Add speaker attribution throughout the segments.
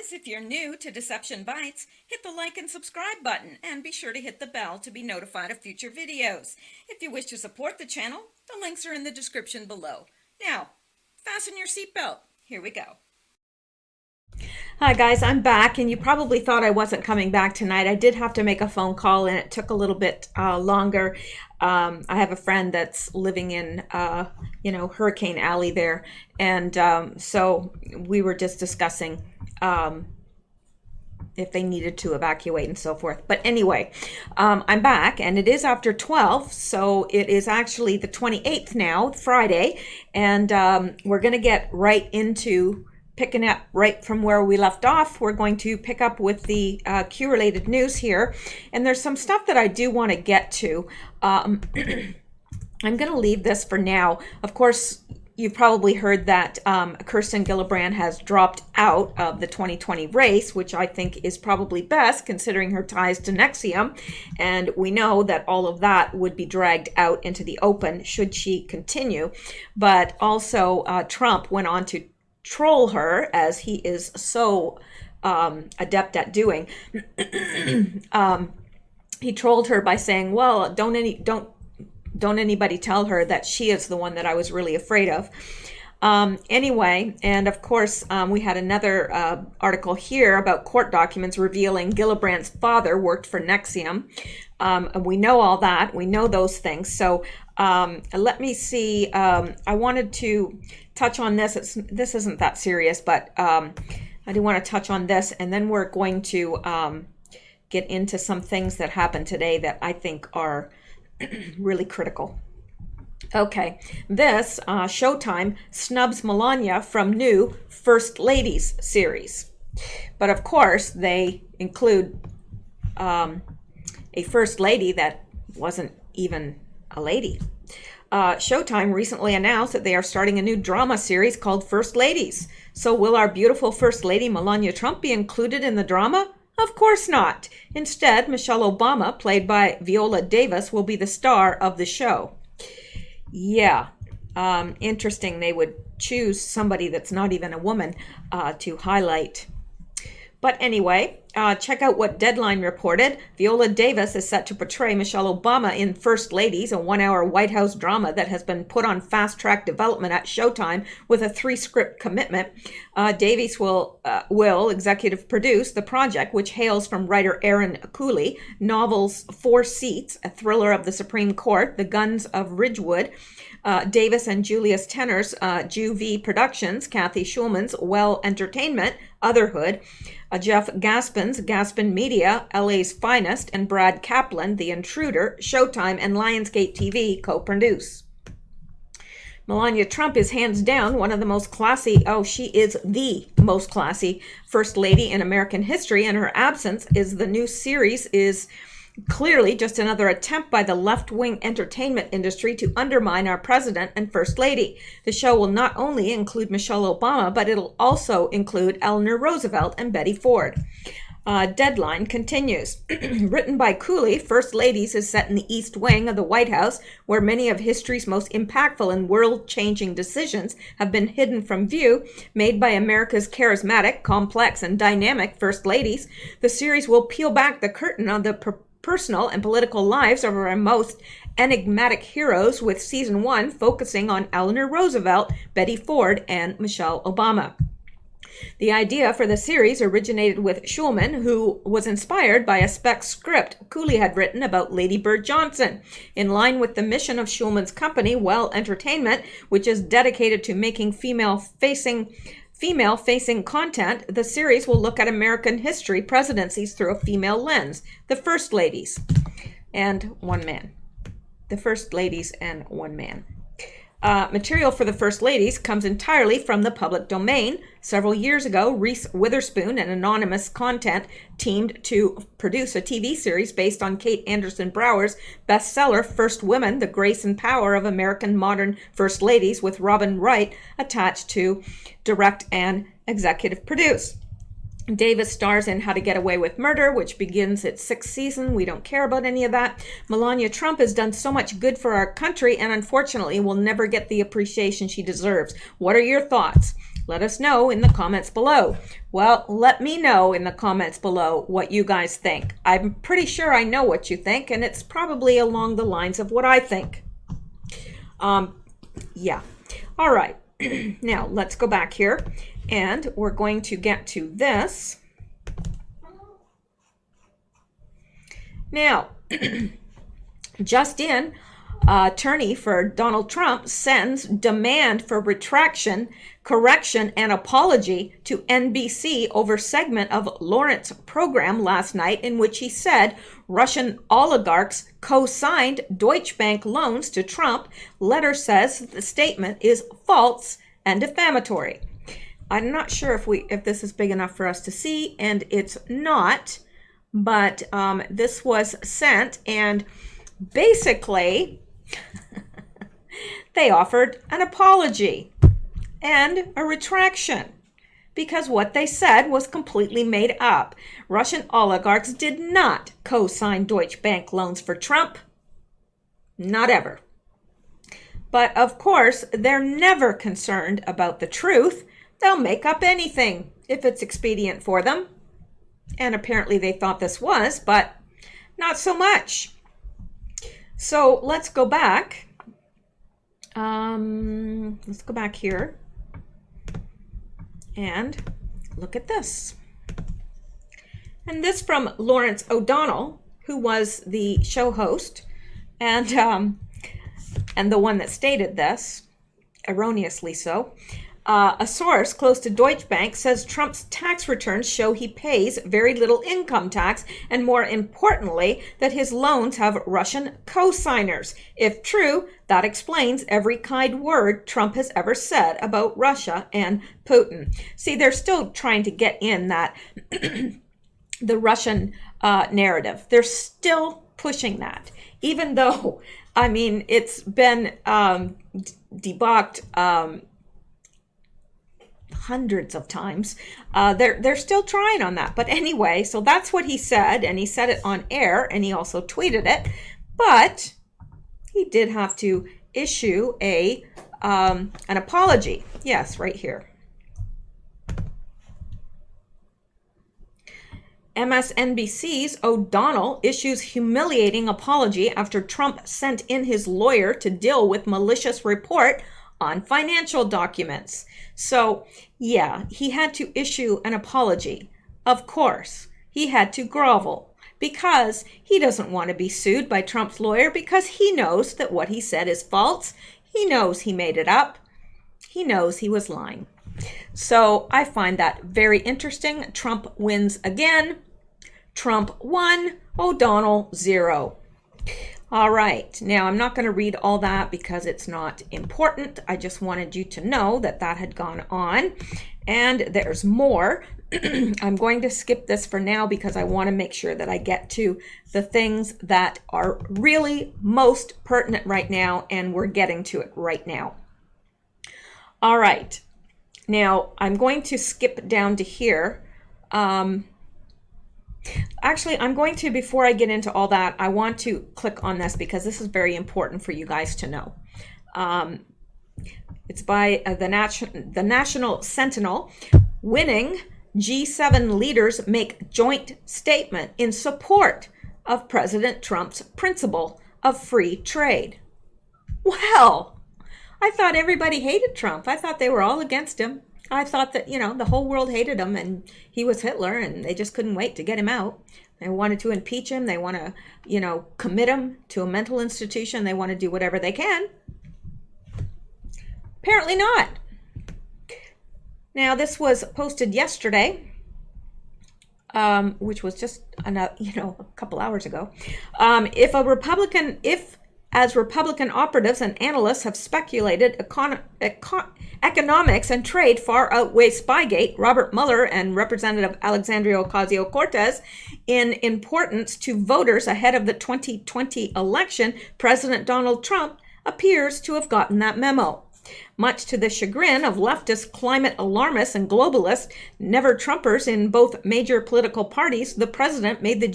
Speaker 1: guys, if you're new to Deception Bytes, hit the like and subscribe button and be sure to hit the bell to be notified of future videos. If you wish to support the channel, the links are in the description below. Now, fasten your seatbelt. Here we go. Hi guys, I'm back, and you probably thought I wasn't coming back tonight. I did have to make a phone call and it took a little bit longer. I have a friend that's living in, Hurricane Alley there, and so we were just discussing if they needed to evacuate and so forth. But anyway, I'm back, and it is after 12, so it is actually the 28th now, Friday, and we're going to get right into picking up right from where we left off. We're going to pick up with the Q-related news here, and there's some stuff that I do want to get to. I'm going to leave this for now. Of course, you've probably heard that Kirsten Gillibrand has dropped out of the 2020 race, which I think is probably best considering her ties to NXIVM. And we know that all of that would be dragged out into the open should she continue. But also Trump went on to troll her, as he is so adept at doing. He trolled her by saying, well, don't anybody tell her that she is the one that I was really afraid of. Anyway, and of course, we had another article here about court documents revealing Gillibrand's father worked for NXIVM. And we know all that. We know those things. So let me see. I wanted to touch on this. This isn't that serious, but I do want to touch on this. And then we're going to get into some things that happened today that I think are really critical. Okay, this Showtime snubs Melania from new First Ladies series. But of course, they include a First Lady that wasn't even a lady. Showtime recently announced that they are starting a new drama series called First Ladies. So will our beautiful First Lady Melania Trump be included in the drama? Of course not. Instead, Michelle Obama, played by Viola Davis, will be the star of the show. Yeah, interesting. They would choose somebody that's not even a woman to highlight. But anyway, check out what Deadline reported. Viola Davis is set to portray Michelle Obama in First Ladies, a 1-hour White House drama that has been put on fast-track development at Showtime with a 3-script commitment. Davies will executive produce the project, which hails from writer Aaron Cooley, novels Four Seats, a thriller of the Supreme Court, The Guns of Ridgewood, Davis and Julius Tenner's Juvie Productions, Kathy Schulman's Well Entertainment, Otherhood, Jeff Gaspin's Gaspin Media, LA's Finest, and Brad Kaplan, The Intruder, Showtime, and Lionsgate TV co-produce. Melania Trump is hands down one of the most classy, she is the most classy First Lady in American history, and her absence is the new series is clearly just another attempt by the left-wing entertainment industry to undermine our president and First Lady. The show will not only include Michelle Obama, but it'll also include Eleanor Roosevelt and Betty Ford. Deadline continues. Written by Cooley, First Ladies is set in the East Wing of the White House, where many of history's most impactful and world-changing decisions have been hidden from view, made by America's charismatic, complex, and dynamic First Ladies. The series will peel back the curtain on the personal and political lives of our most enigmatic heroes, with season 1 focusing on Eleanor Roosevelt, Betty Ford, and Michelle Obama. The idea for the series originated with Schulman, who was inspired by a spec script Cooley had written about Lady Bird Johnson. In line with the mission of Schulman's company, Well Entertainment, which is dedicated to making female-facing content, the series will look at American history presidencies through a female lens. The First Ladies and one man. The First Ladies and one man. Material for the First Ladies comes entirely from the public domain. Several years ago, Reese Witherspoon and Anonymous Content teamed to produce a TV series based on Kate Anderson Brower's bestseller, First Women, The Grace and Power of American Modern First Ladies, with Robin Wright attached to direct and executive produce. Davis stars in How to Get Away with Murder, which begins its 6th season. We don't care about any of that. Melania Trump has done so much good for our country and unfortunately will never get the appreciation she deserves. What are your thoughts? Let us know in the comments below. Well, let me know in the comments below what you guys think. I'm pretty sure I know what you think, and it's probably along the lines of what I think. Yeah. All right. Now, let's go back here, and we're going to get to this. Now, just in, attorney for Donald Trump sends demand for retraction, correction, and apology to NBC over segment of Lawrence program last night in which he said Russian oligarchs co-signed Deutsche Bank loans to Trump. Letter says the statement is false and defamatory. I'm not sure if this is big enough for us to see, and it's not, but this was sent, and basically they offered an apology and a retraction because what they said was completely made up. Russian oligarchs did not co-sign Deutsche Bank loans for Trump. Not ever. But of course, they're never concerned about the truth. They'll make up anything if it's expedient for them. And apparently they thought this was, but not so much. So let's go back. Let's go back here and look at this. And this from Lawrence O'Donnell, who was the show host and the one that stated this, erroneously so. A source close to Deutsche Bank says Trump's tax returns show he pays very little income tax, and more importantly, that his loans have Russian co-signers. If true, that explains every kind word Trump has ever said about Russia and Putin. See, they're still trying to get in that the Russian narrative. They're still pushing that, even though, I mean, it's been debunked hundreds of times. They're still trying on that. But anyway, so that's what he said, and he said it on air, and he also tweeted it. But he did have to issue an apology. Yes, right here. MSNBC's O'Donnell issues humiliating apology after Trump sent in his lawyer to deal with malicious report on financial documents. So, yeah, he had to issue an apology. Of course, he had to grovel because he doesn't want to be sued by Trump's lawyer because he knows that what he said is false. He knows he made it up. He knows he was lying. So I find that very interesting. Trump wins again. Trump 1, O'Donnell 0. All right, now I'm not going to read all that because it's not important. I just wanted you to know that that had gone on, and there's more. I'm going to skip this for now because I want to make sure that I get to the things that are really most pertinent right now, and we're getting to it right now. All right, now I'm going to skip down to here. Actually, I'm going to, before I get into all that, I want to click on this because this is very important for you guys to know. It's by the National Sentinel. Winning G7 leaders make joint statement in support of President Trump's principle of free trade. Well, I thought everybody hated Trump. I thought they were all against him. I thought that, the whole world hated him and he was Hitler and they just couldn't wait to get him out. They wanted to impeach him. They want to, commit him to a mental institution. They want to do whatever they can. Apparently not. As this was posted yesterday, which was just, a couple hours ago. As Republican operatives and analysts have speculated, economics and trade far outweigh Spygate, Robert Mueller and Representative Alexandria Ocasio-Cortez in importance to voters ahead of the 2020 election. President Donald Trump appears to have gotten that memo. Much to the chagrin of leftist climate alarmists and globalists, never-Trumpers in both major political parties, the president made the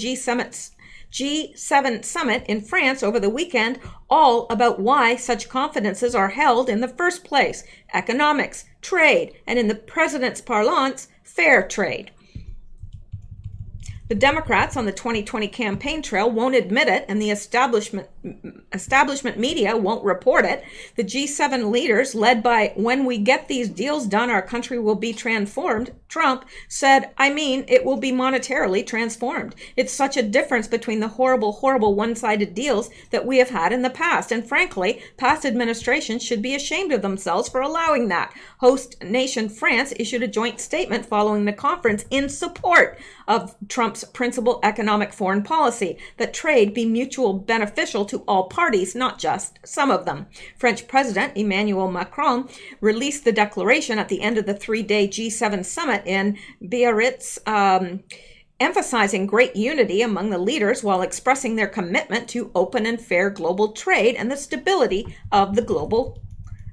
Speaker 1: G7 summit in France over the weekend, all about why such confidences are held in the first place: economics, trade, and in the president's parlance, fair trade. The Democrats on the 2020 campaign trail won't admit it, and the establishment media won't report it. The G7 leaders, led by "when we get these deals done, our country will be transformed," Trump said, "I mean, it will be monetarily transformed. It's such a difference between the horrible, horrible one-sided deals that we have had in the past. And frankly, past administrations should be ashamed of themselves for allowing that." Host nation France issued a joint statement following the conference in support of Trump's principal economic foreign policy, that trade be mutual beneficial to all parties, not just some of them. French President Emmanuel Macron released the declaration at the end of the three-day G7 summit in Biarritz, emphasizing great unity among the leaders while expressing their commitment to open and fair global trade and the stability of the global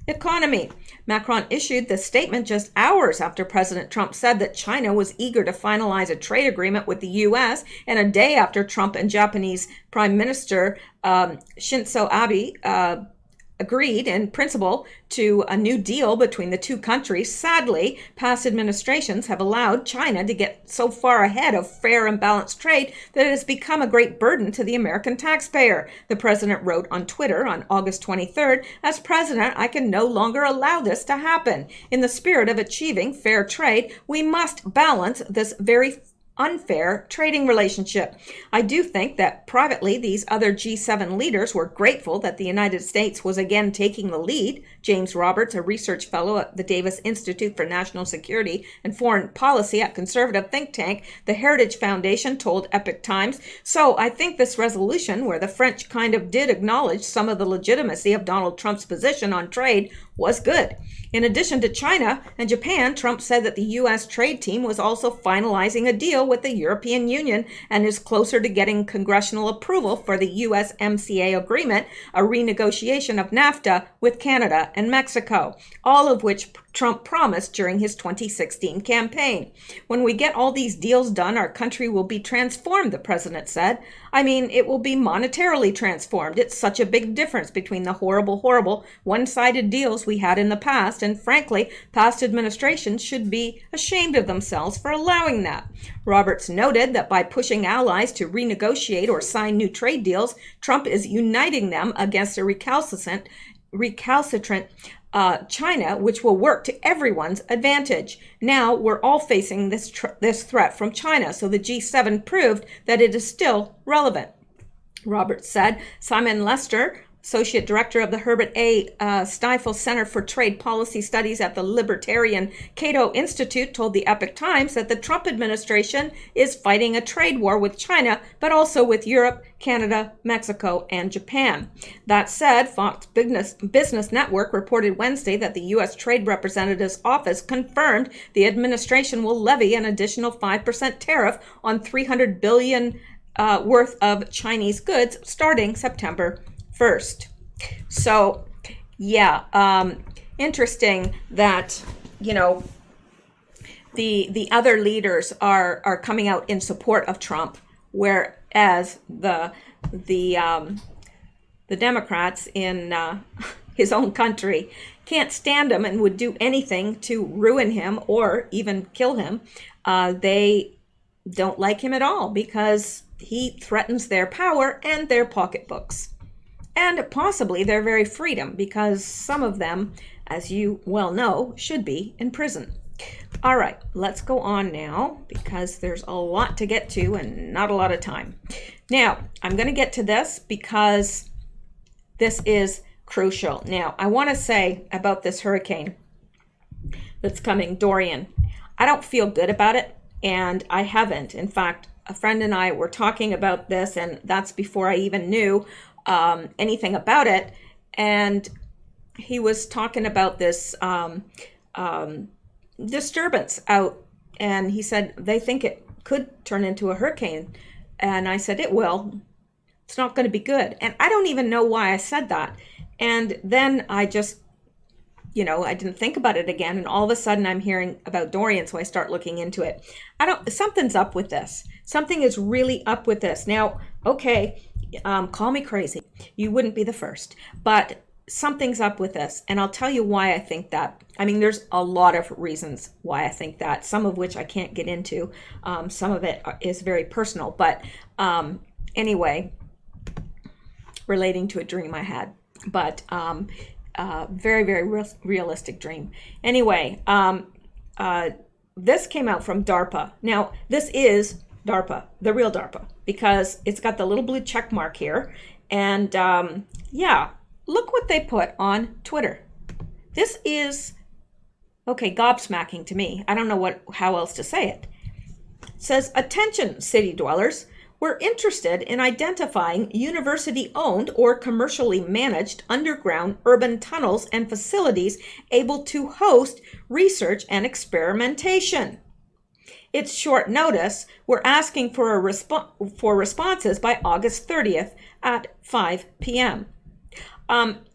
Speaker 1: economy. Macron issued the statement just hours after President Trump said that China was eager to finalize a trade agreement with the U.S., and a day after Trump and Japanese Prime Minister Shinzo Abe agreed in principle to a new deal between the two countries. Sadly, past administrations have allowed China to get so far ahead of fair and balanced trade that it has become a great burden to the American taxpayer. The president wrote on Twitter on August 23rd, "As president, I can no longer allow this to happen. In the spirit of achieving fair trade, we must balance this very unfair trading relationship." I do think that privately these other G7 leaders were grateful that the United States was again taking the lead. James Roberts, a research fellow at the Davis Institute for National Security and Foreign Policy at conservative think tank, the Heritage Foundation, told Epoch Times, "So I think this resolution, where the French kind of did acknowledge some of the legitimacy of Donald Trump's position on trade, was good." In addition to China and Japan, Trump said that the U.S. trade team was also finalizing a deal with the European Union and is closer to getting congressional approval for the USMCA agreement, a renegotiation of NAFTA with Canada and Mexico, all of which Trump promised during his 2016 campaign. "When we get all these deals done, our country will be transformed," the president said. "I mean, it will be monetarily transformed. It's such a big difference between the horrible, horrible one-sided deals we had in the past, and frankly, past administrations should be ashamed of themselves for allowing that." Roberts noted that by pushing allies to renegotiate or sign new trade deals, Trump is uniting them against a recalcitrant China, which will work to everyone's advantage. Now we're all facing this threat from China, so the G7 proved that it is still relevant. Roberts said. Simon Lester, Associate Director of the Herbert A. Stifel Center for Trade Policy Studies at the Libertarian Cato Institute, told the Epoch Times that the Trump administration is fighting a trade war with China, but also with Europe, Canada, Mexico, and Japan. That said, Fox Business Network reported Wednesday that the U.S. Trade Representative's office confirmed the administration will levy an additional 5% tariff on $300 billion worth of Chinese goods starting September 1st. So, yeah, interesting that, the other leaders are coming out in support of Trump, whereas the Democrats in his own country can't stand him and would do anything to ruin him or even kill him. They don't like him at all because he threatens their power and their pocketbooks. And possibly their very freedom, because some of them, as you well know, should be in prison. All right, let's go on now, because there's a lot to get to and not a lot of time. Now, I'm going to get to this because this is crucial. Now, I want to say about this hurricane that's coming, Dorian, I don't feel good about it, and I haven't. In fact, a friend and I were talking about this, and that's before I even knew anything about it, and he was talking about this disturbance out, and he said they think it could turn into a hurricane, and I said it will. It's not going to be good, and I don't even know why I said that. And then I just, I didn't think about it again, and all of a sudden I'm hearing about Dorian, so I start looking into it. Something's up with this. Something is really up with this. Now, Okay, call me crazy. You wouldn't be the first, but something's up with this, and I'll tell you why I think that. I mean, there's a lot of reasons why I think that, some of which I can't get into. Some of it is very personal, but anyway, relating to a dream I had, but very, very realistic dream. Anyway, this came out from DARPA. Now, this is DARPA, the real DARPA, because it's got the little blue check mark here. And yeah, look what they put on Twitter. This is, okay, gobsmacking to me. I don't know how else to say it. It says, attention, city dwellers. We're interested in identifying university-owned or commercially managed underground urban tunnels and facilities able to host research and experimentation. It's short notice. We're asking for responses by August 30th at 5 p.m.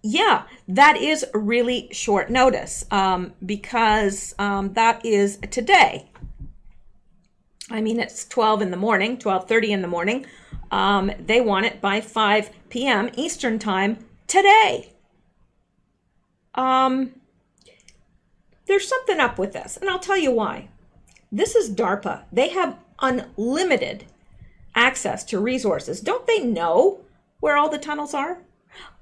Speaker 1: Yeah, that is really short notice because that is today. I mean, it's 12 in the morning, 12:30 in the morning. They want it by 5 p.m. Eastern time today. There's something up with this, and I'll tell you why. This is DARPA. They have unlimited access to resources. Don't they know where all the tunnels are?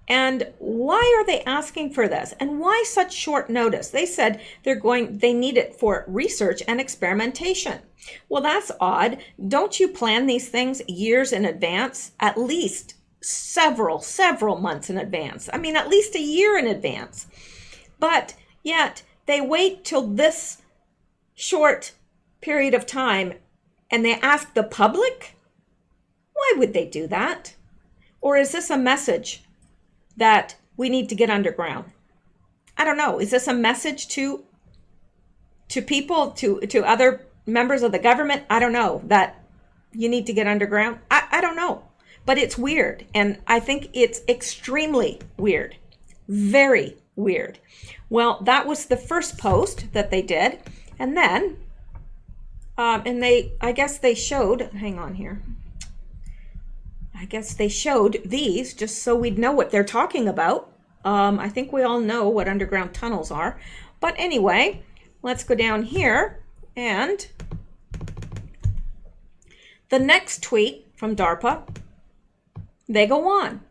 Speaker 1: And why are they asking for this? And why such short notice? They said they need it for research and experimentation. Well, that's odd. Don't you plan these things years in advance? At least several months in advance. I mean, at least a year in advance. But yet they wait till this short period of time and they ask the public? Why would they do that? Or is this a message that we need to get underground? I don't know. Is this a message to people, to other members of the government? I don't know, that you need to get underground. I don't know, but it's weird. And I think it's extremely weird, very weird. Well, that was the first post that they did. And then, I guess they showed, hang on here. I guess they showed these just so we'd know what they're talking about. I think we all know what underground tunnels are. But anyway, let's go down here, and the next tweet from DARPA, they go on.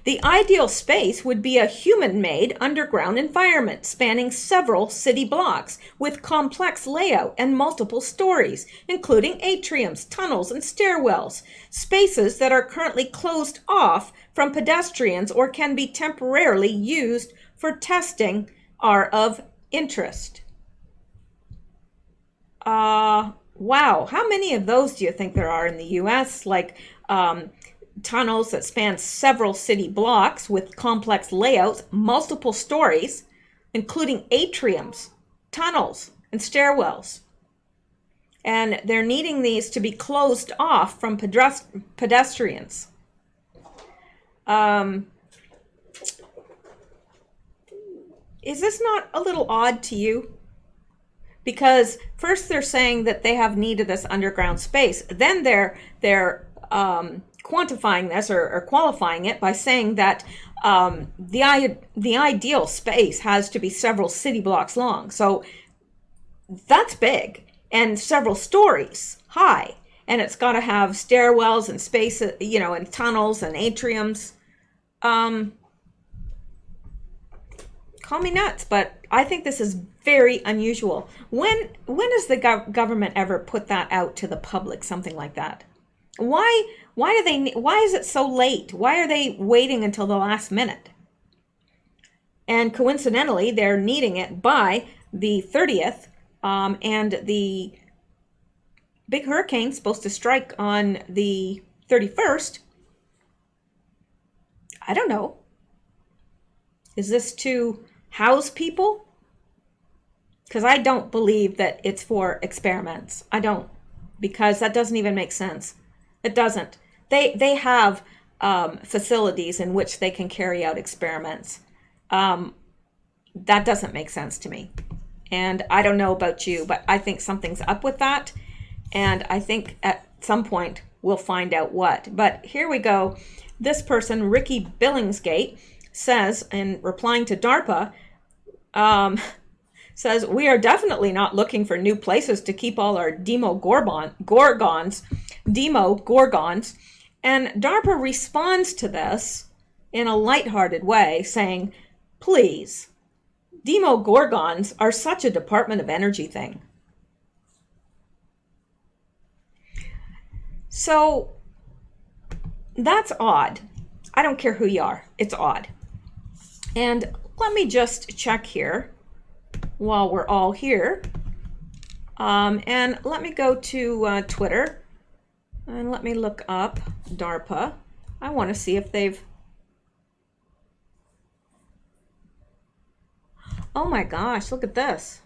Speaker 1: The ideal space would be a human-made underground environment spanning several city blocks with complex layout and multiple stories, including atriums, tunnels, and stairwells. Spaces that are currently closed off from pedestrians or can be temporarily used for testing are of interest. Wow. How many of those do you think there are in the U.S.? Like, tunnels that span several city blocks with complex layouts, multiple stories, including atriums, tunnels, and stairwells. And they're needing these to be closed off from pedestrians. Is this not a little odd to you? Because first they're saying that they have need of this underground space. Then they're quantifying this or qualifying it by saying that the ideal space has to be several city blocks long. So that's big, and several stories high, and it's got to have stairwells and spaces, and tunnels and atriums. Call me nuts, but I think this is very unusual. When has the government ever put that out to the public, something like that? Why is it so late? Why are they waiting until the last minute? And coincidentally, they're needing it by the 30th, and the big hurricane's supposed to strike on the 31st. I don't know. Is this to house people? Because I don't believe that it's for experiments. I don't, because that doesn't even make sense. It doesn't. They have facilities in which they can carry out experiments. That doesn't make sense to me. And I don't know about you, but I think something's up with that. And I think at some point we'll find out what. But here we go. This person, Ricky Billingsgate, says, in replying to DARPA, says, we are definitely not looking for new places to keep all our Demo-Gorgons. And DARPA responds to this in a lighthearted way, saying, please, Demo-Gorgons are such a Department of Energy thing. So that's odd. I don't care who you are. It's odd. And let me just check here while we're all here. And let me go to Twitter and let me look up DARPA. I want to see if they've... Oh my gosh, look at this.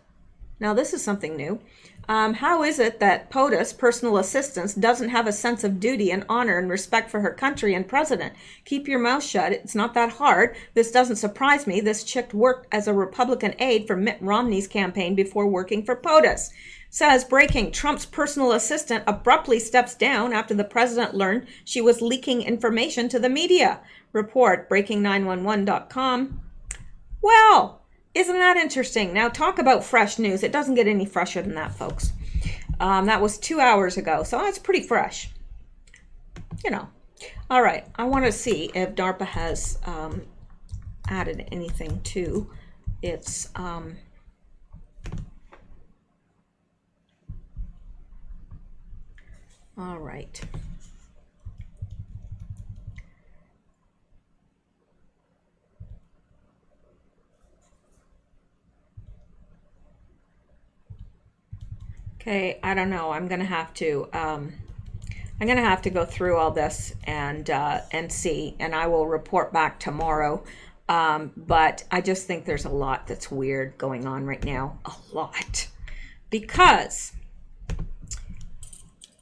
Speaker 1: Now this is something new. How is it that POTUS, personal assistance, doesn't have a sense of duty and honor and respect for her country and president? Keep your mouth shut. It's not that hard. This doesn't surprise me. This chick worked as a Republican aide for Mitt Romney's campaign before working for POTUS. Says, breaking, Trump's personal assistant abruptly steps down after the president learned she was leaking information to the media. Report, breaking911.com. Well, isn't that interesting? Now talk about fresh news. It doesn't get any fresher than that, folks. That was 2 hours ago, so that's pretty fresh. You know. All right, I want to see if DARPA has added anything to its... All right. Okay, I don't know. I'm gonna have to go through all this and see, and I will report back tomorrow. But I just think there's a lot that's weird going on right now. A lot. Because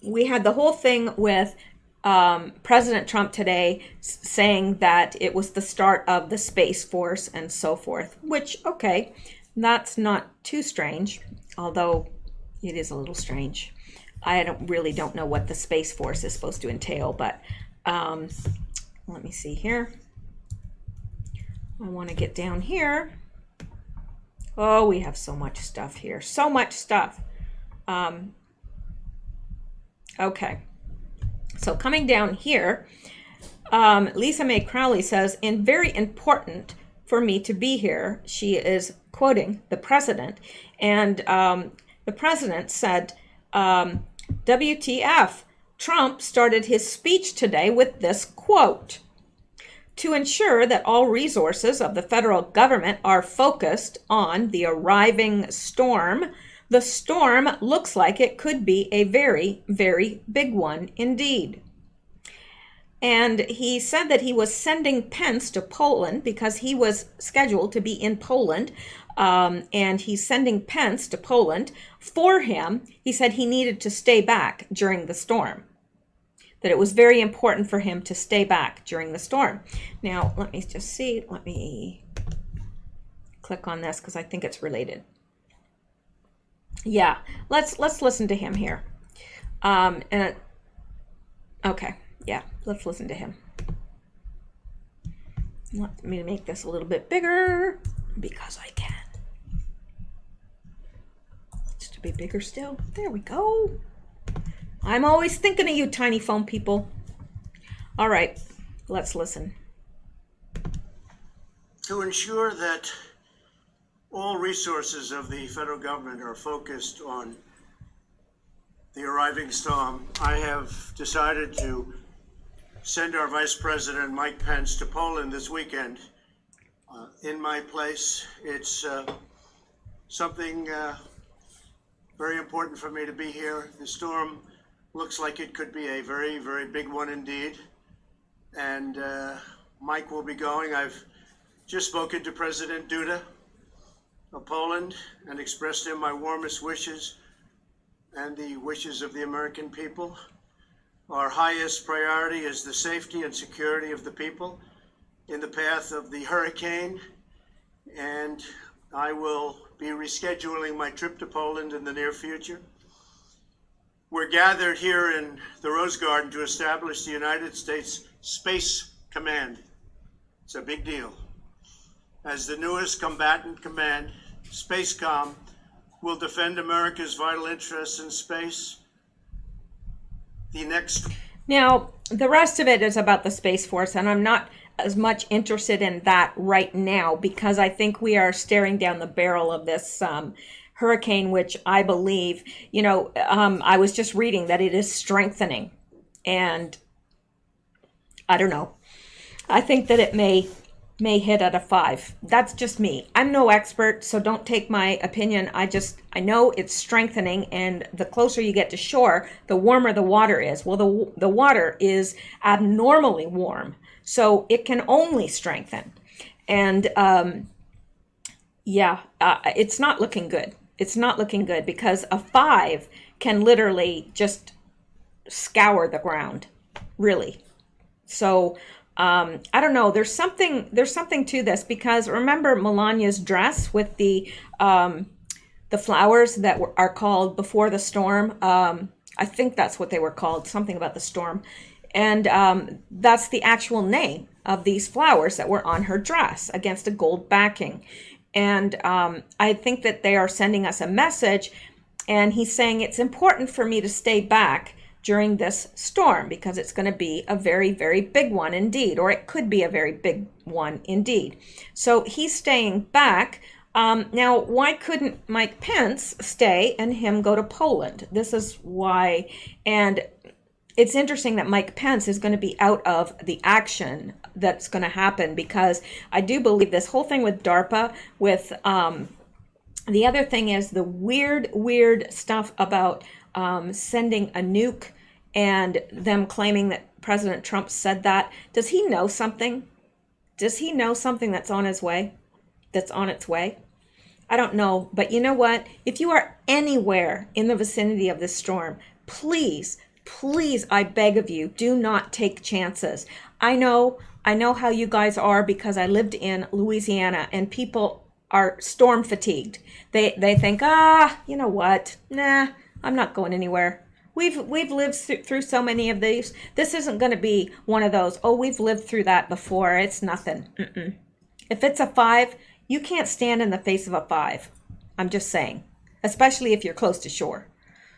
Speaker 1: we had the whole thing with President Trump today saying that it was the start of the Space Force and so forth, which, okay, that's not too strange, although it is a little strange. I really don't know what the Space Force is supposed to entail, but let me see here. I want to get down here. Oh, we have so much stuff here. So much stuff. Okay. So coming down here, Lisa Mae Crowley says, "In very important for me to be here." She is quoting the president. And the president said, WTF, Trump started his speech today with this quote: "To ensure that all resources of the federal government are focused on the arriving storm. The storm looks like it could be a very, very big one indeed." And he said that he was sending Pence to Poland because he was scheduled to be in Poland. And he's sending Pence to Poland for him. He said he needed to stay back during the storm, that it was very important for him to stay back during the storm. Now, let me just see. Let me click on this because I think it's related. Yeah, let's listen to him here. Okay, yeah, let's listen to him. Let me make this a little bit bigger because I can. It's to be bigger still. There we go. I'm always thinking of you, tiny phone people. All right, let's listen.
Speaker 2: To ensure that all resources of the federal government are focused on the arriving storm, I have decided to send our Vice President Mike Pence to Poland this weekend in my place. It's something very important for me to be here. The storm looks like it could be a very, very big one indeed. And Mike will be going. I've just spoken to President Duda of Poland and expressed him my warmest wishes and the wishes of the American people. Our highest priority is the safety and security of the people in the path of the hurricane, and I will be rescheduling my trip to Poland in the near future. We're gathered here in the Rose Garden to establish the United States Space Command. It's a big deal. As the newest combatant command, SpaceCom will defend America's vital interests in space. The next.
Speaker 1: Now, the rest of it is about the Space Force, and I'm not as much interested in that right now because I think we are staring down the barrel of this hurricane, which I believe, I was just reading that it is strengthening. And I don't know. I think that it may hit at a 5. That's just me. I'm no expert, so don't take my opinion. I know it's strengthening, and the closer you get to shore, the warmer the water is. Well, the water is abnormally warm, so it can only strengthen. And it's not looking good. It's not looking good because a 5 can literally just scour the ground, really. So I don't know. There's something to this because remember Melania's dress with the flowers that are called Before the Storm. I think that's what they were called. Something about the storm, and that's the actual name of these flowers that were on her dress against a gold backing. And I think that they are sending us a message, and he's saying it's important for me to stay back during this storm because it's going to be a very, very big one indeed, or it could be a very big one indeed. So he's staying back. Now, why couldn't Mike Pence stay and him go to Poland? This is why. And it's interesting that Mike Pence is going to be out of the action that's going to happen because I do believe this whole thing with DARPA, with the other thing is the weird stuff about sending a nuke and them claiming that President Trump said that. Does he know something? Does he know something that's on his way? That's on its way? I don't know. But you know what? If you are anywhere in the vicinity of this storm, please, I beg of you, do not take chances. I know how you guys are because I lived in Louisiana and people are storm fatigued. They think, you know what? Nah, I'm not going anywhere. We've lived through so many of these. This isn't going to be one of those, we've lived through that before. It's nothing. If it's a 5, you can't stand in the face of a 5. I'm just saying, especially if you're close to shore.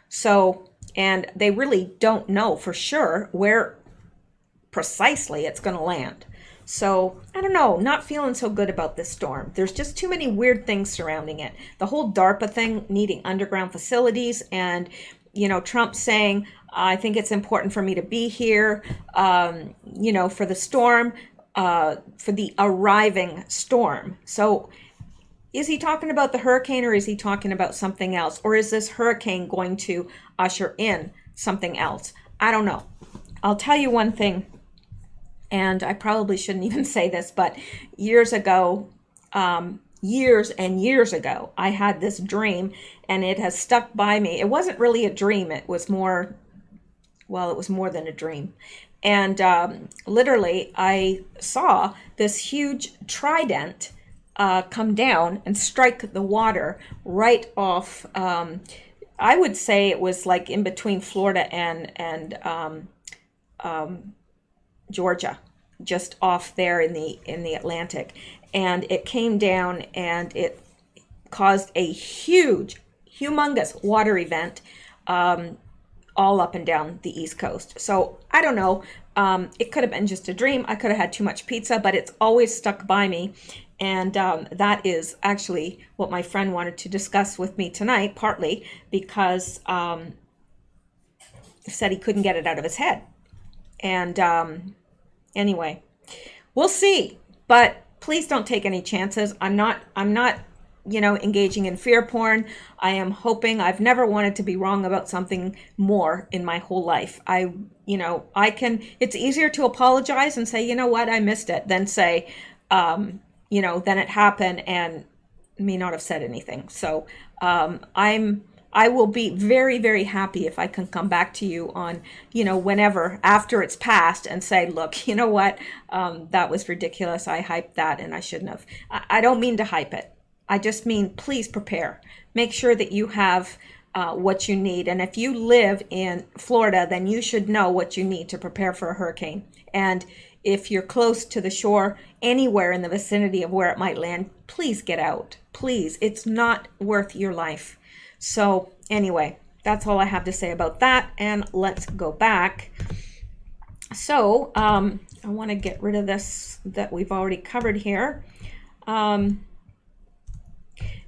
Speaker 1: So, and they really don't know for sure where precisely it's going to land. So, I don't know, not feeling so good about this storm. There's just too many weird things surrounding it. The whole DARPA thing, needing underground facilities, and, Trump saying, I think it's important for me to be here, for the storm, for the arriving storm. So, is he talking about the hurricane or is he talking about something else? Or is this hurricane going to usher in something else? I don't know. I'll tell you one thing. And I probably shouldn't even say this, but years and years ago, I had this dream and it has stuck by me. It wasn't really a dream. It was more than a dream. And literally, I saw this huge trident come down and strike the water right off. I would say it was like in between Florida and Georgia, just off there in the Atlantic, and it came down and it caused a humongous water event all up and down the East Coast. So I don't know. It could have been just a dream. I could have had too much pizza, but it's always stuck by me. And that is actually what my friend wanted to discuss with me tonight, partly because he said he couldn't get it out of his head. And anyway, we'll see. But please don't take any chances. I'm not engaging in fear porn. I am hoping. I've never wanted to be wrong about something more in my whole life. It's easier to apologize and say, you know what, I missed it, than say, then it happened and me not have said anything. So I will be very, very happy if I can come back to you on, whenever after it's passed and say, look, you know what, that was ridiculous. I hyped that and I shouldn't have. I don't mean to hype it. I just mean, please prepare. Make sure that you have what you need. And if you live in Florida, then you should know what you need to prepare for a hurricane. And if you're close to the shore, anywhere in the vicinity of where it might land, please get out. Please, it's not worth your life. So anyway, that's all I have to say about that. And let's go back. So I want to get rid of this that we've already covered here. And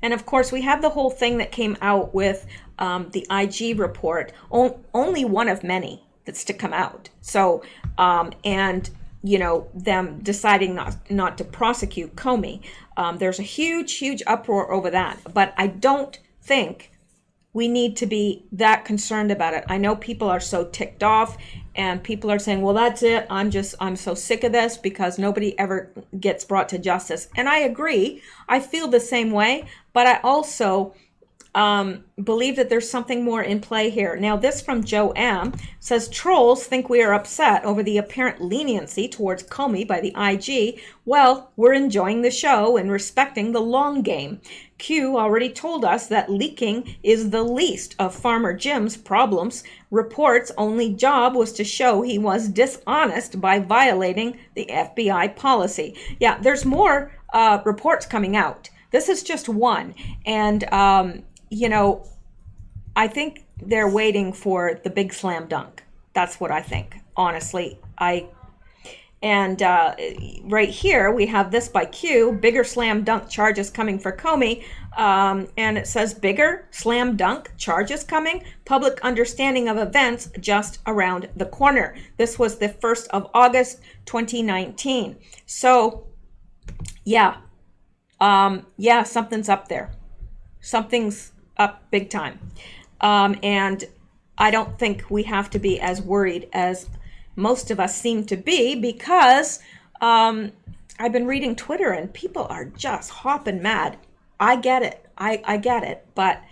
Speaker 1: of course, we have the whole thing that came out with the IG report, only one of many that's to come out. So, and, you know, them deciding not to prosecute Comey. There's a huge uproar over that. But I don't think we need to be that concerned about it. I know people are so ticked off and people are saying, well, that's it. I'm so sick of this because nobody ever gets brought to justice. And I agree. I feel the same way, but I also believe that there's something more in play here. Now, this from Joe M. says, trolls think we are upset over the apparent leniency towards Comey by the IG. Well, we're enjoying the show and respecting the long game. Q already told us that leaking is the least of Farmer Jim's problems. Reports' only job was to show he was dishonest by violating the FBI policy. Yeah, there's more reports coming out. This is just one. And, you know, I think they're waiting for the big slam dunk. That's what I think, honestly. And right here, we have this by Q, bigger slam dunk charges coming for Comey. And it says bigger slam dunk charges coming, public understanding of events just around the corner. This was the 1st of August, 2019. So, yeah, something's up there. Something's up big time. And I don't think we have to be as worried as most of us seem to be, because I've been reading Twitter and people are just hopping mad. I get it. I get it. But,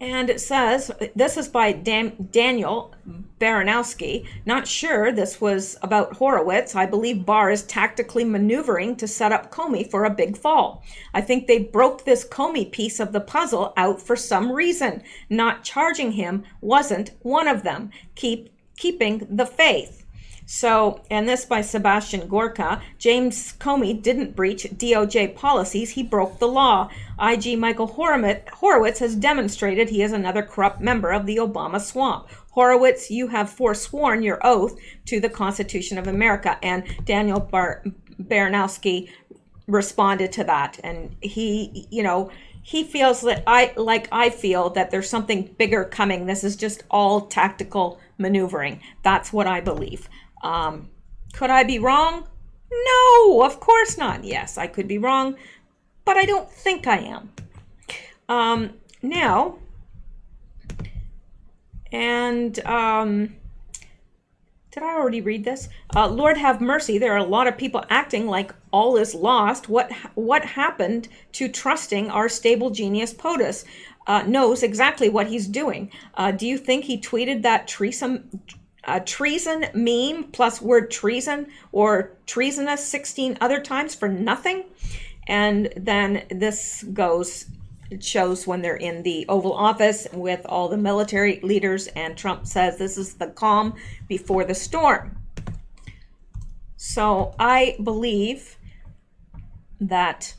Speaker 1: and it says, this is by Daniel Baranowski. Not sure this was about Horowitz. I believe Barr is tactically maneuvering to set up Comey for a big fall. I think they broke this Comey piece of the puzzle out for some reason. Not charging him wasn't one of them. Keeping the faith. So, and this by Sebastian Gorka, James Comey didn't breach DOJ policies, he broke the law. IG Michael Horowitz has demonstrated he is another corrupt member of the Obama swamp. Horowitz, you have forsworn your oath to the Constitution of America. And Daniel Baranowski responded to that. And he, you know, he feels that I feel that there's something bigger coming. This is just all tactical maneuvering. That's what I believe. Could I be wrong? No, of course not. Yes, I could be wrong, but I don't think I am. Now, and did I already read this? Lord have mercy, there are a lot of people acting like all is lost. What happened to trusting our stable genius POTUS? Knows exactly what he's doing. Do you think he tweeted that treason meme plus word treason or treasonous 16 other times for nothing? And then this goes, it shows when they're in the Oval Office with all the military leaders, and Trump says this is the calm before the storm. So I believe that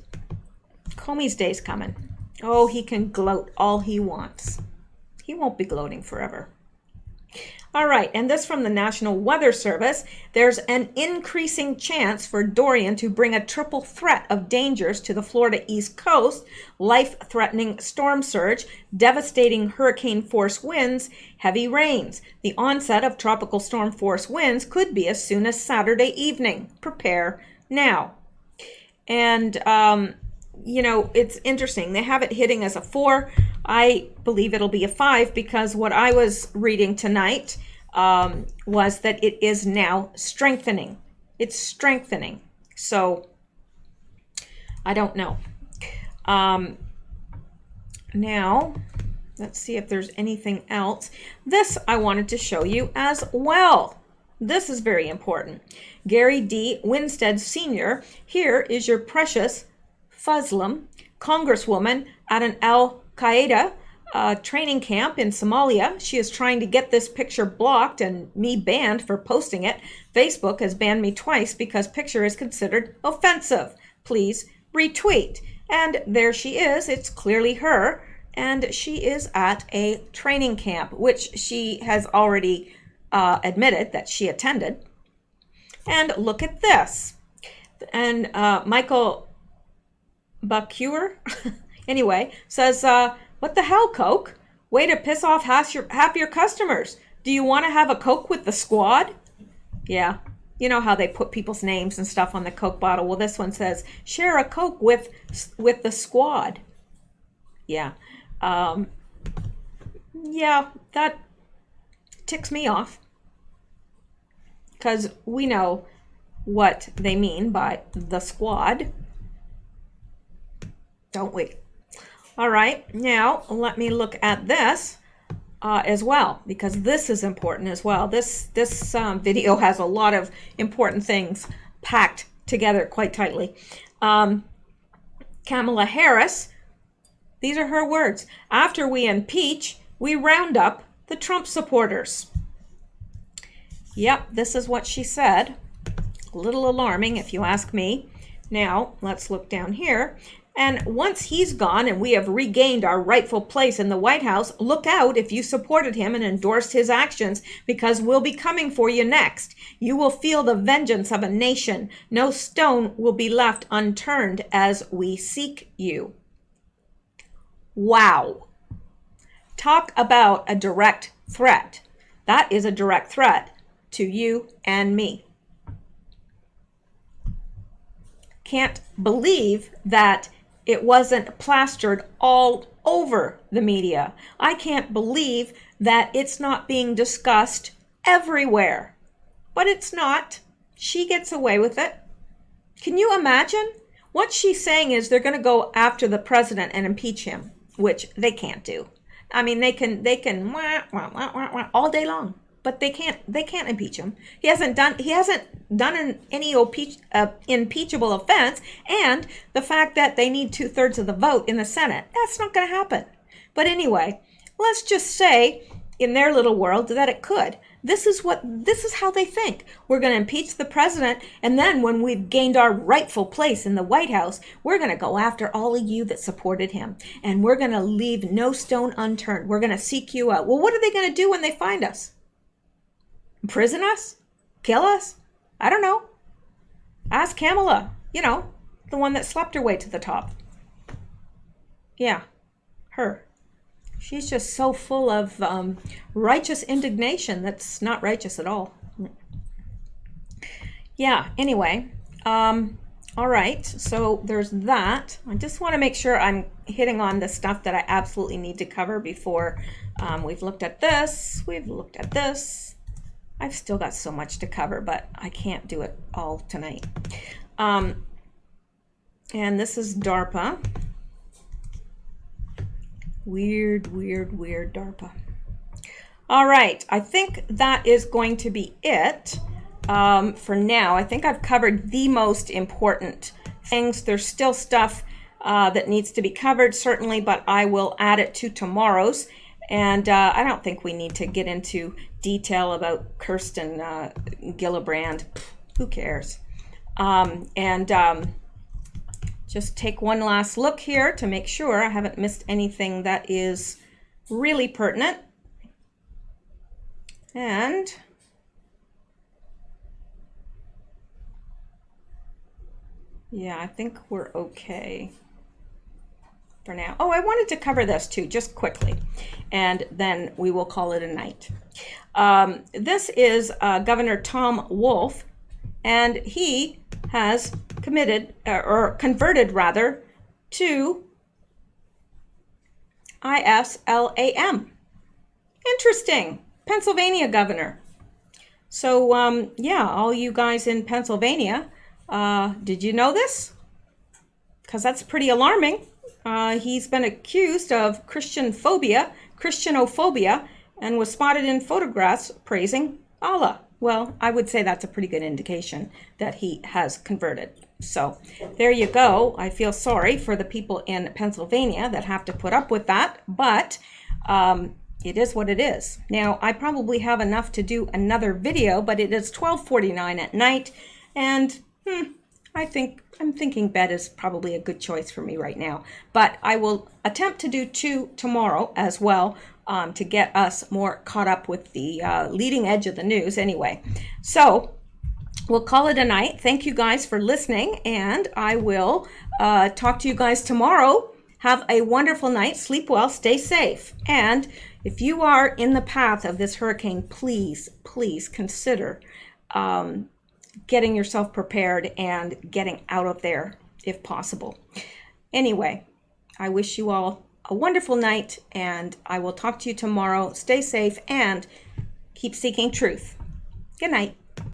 Speaker 1: Comey's day's coming. Oh, he can gloat all he wants. He won't be gloating forever. All right, and this from the National Weather Service. There's an increasing chance for Dorian to bring a triple threat of dangers to the Florida East Coast: life-threatening storm surge, devastating hurricane force winds, heavy rains. The onset of tropical storm force winds could be as soon as Saturday evening. Prepare now. And, you know, it's interesting. They have it hitting as a 4. I believe it'll be a 5 because what I was reading tonight was that it is now strengthening. It's strengthening. So I don't know. Now, let's see if there's anything else. This I wanted to show you as well. This is very important. Gary D. Winstead Sr., here is your precious Fuzlum, Congresswoman at an Al-Qaeda training camp in Somalia. She is trying to get this picture blocked and me banned for posting it. Facebook has banned me twice because picture is considered offensive. Please retweet. And there she is. It's clearly her. And she is at a training camp, which she has already admitted that she attended. And look at this. And Michael Bacure, anyway, says, what the hell, Coke? Way to piss off half your customers. Do you want to have a Coke with the squad? Yeah. You know how they put people's names and stuff on the Coke bottle. Well, this one says, share a Coke with the squad. Yeah. Yeah, that ticks me off. Because we know what they mean by the squad. Don't we? All right, now let me look at this as well, because this is important as well. This video has a lot of important things packed together quite tightly. Kamala Harris, these are her words. After we impeach, we round up the Trump supporters. Yep, this is what she said. A little alarming if you ask me. Now, let's look down here. And once he's gone and we have regained our rightful place in the White House, look out if you supported him and endorsed his actions, because we'll be coming for you next. You will feel the vengeance of a nation. No stone will be left unturned as we seek you. Wow. Talk about a direct threat. That is a direct threat to you and me. Can't believe that it wasn't plastered all over the media. I can't believe that it's not being discussed everywhere. But it's not. She gets away with it. Can you imagine? What she's saying is they're going to go after the president and impeach him, which they can't do. I mean, they can wah, wah, wah, wah, wah, all day long, but they can't impeach him. He hasn't done any impeachable offense, and the fact that they need 2/3 of the vote in the Senate, that's not going to happen. But anyway, let's just say in their little world that it could. This is how they think. We're going to impeach the president, and then when we've gained our rightful place in the White House, we're going to go after all of you that supported him, and we're going to leave no stone unturned. We're going to seek you out. Well, what are they going to do when they find us? Imprison us? Kill us? I don't know. Ask Kamala, the one that slept her way to the top. Yeah, her. She's just so full of righteous indignation that's not righteous at all. Yeah, anyway. All right, so there's that. I just want to make sure I'm hitting on the stuff that I absolutely need to cover before we've looked at this. We've looked at this. I've still got so much to cover, but I can't do it all tonight. And this is DARPA. Weird DARPA. All right, I think that is going to be it for now. I think I've covered the most important things. There's still stuff that needs to be covered, certainly, but I will add it to tomorrow's. And I don't think we need to get into detail about Kirsten Gillibrand. Who cares? Just take one last look here to make sure I haven't missed anything that is really pertinent. And yeah, I think we're okay for now. Oh, I wanted to cover this too, just quickly, and then we will call it a night. This is Governor Tom Wolf, and he has converted to ISLAM. Interesting. Pennsylvania governor. So, yeah, all you guys in Pennsylvania, did you know this? Because that's pretty alarming. He's been accused of Christianophobia, and was spotted in photographs praising Allah. Well, I would say that's a pretty good indication that he has converted. So there you go. I feel sorry for the people in Pennsylvania that have to put up with that, but it is what it is. Now, I probably have enough to do another video, but it is 12:49 at night, and I'm thinking bed is probably a good choice for me right now. But I will attempt to do 2 tomorrow as well, to get us more caught up with the leading edge of the news anyway. So we'll call it a night. Thank you guys for listening, and I will talk to you guys tomorrow. Have a wonderful night. Sleep well. Stay safe. And if you are in the path of this hurricane, please, please consider getting yourself prepared and getting out of there if possible. Anyway, I wish you all a wonderful night, and I will talk to you tomorrow. Stay safe and keep seeking truth. Good night.